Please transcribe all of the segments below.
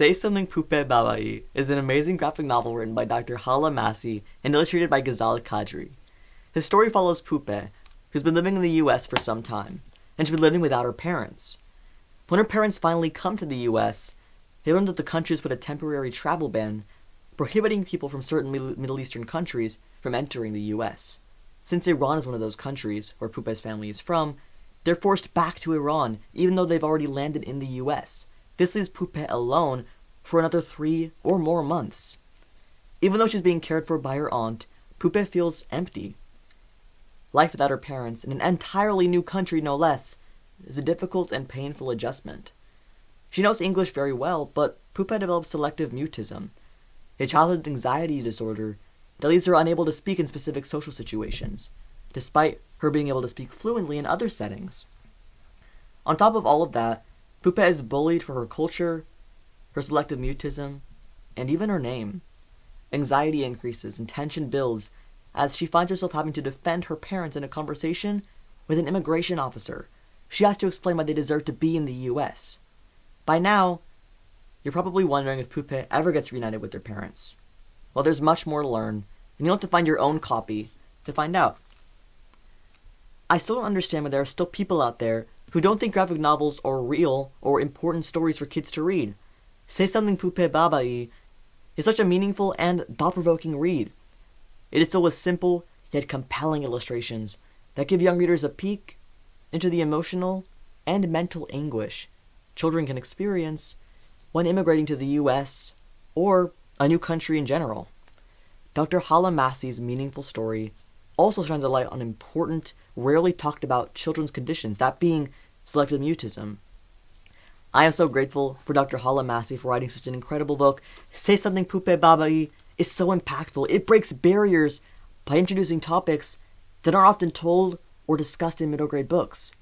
Say Something POUPEH BABAEE is an amazing graphic novel written by Dr. Haleh Massey and illustrated by Ghazal Qadri. His story follows POUPEH, who's been living in the US for some time, and she's been living without her parents. When her parents finally come to the US, they learn that the country has put a temporary travel ban prohibiting people from certain Middle Eastern countries from entering the US. Since Iran is one of those countries where POUPEH's family is from, they're forced back to Iran even though they've already landed in the US. This leaves POUPEH alone for another 3 or more months. Even though she's being cared for by her aunt, POUPEH feels empty. Life without her parents, in an entirely new country no less, is a difficult and painful adjustment. She knows English very well, but POUPEH develops selective mutism, a childhood anxiety disorder that leaves her unable to speak in specific social situations, despite her being able to speak fluently in other settings. On top of all of that, POUPEH is bullied for her culture, her selective mutism, and even her name. Anxiety increases and tension builds as she finds herself having to defend her parents in a conversation with an immigration officer. She has to explain why they deserve to be in the US. By now, you're probably wondering if POUPEH ever gets reunited with their parents. Well, there's much more to learn, and you'll have to find your own copy to find out. I still don't understand why there are still people out there who don't think graphic novels are real or important stories for kids to read. Say Something POUPEH BABAEE is such a meaningful and thought-provoking read. It is filled with simple yet compelling illustrations that give young readers a peek into the emotional and mental anguish children can experience when immigrating to the US or a new country in general. Dr. Haleh Massey's meaningful story also shines a light on important, rarely talked about children's conditions, that being selective mutism. I am so grateful for Dr. Haleh Massey for writing such an incredible book. Say Something POUPEH BABAEE is so impactful. It breaks barriers by introducing topics that aren't often told or discussed in middle grade books.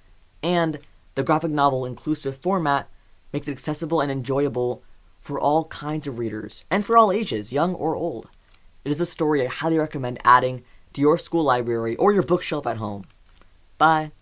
And the graphic novel inclusive format makes it accessible and enjoyable for all kinds of readers, and for all ages, young or old. It is a story I highly recommend adding to your school library or your bookshelf at home. Bye.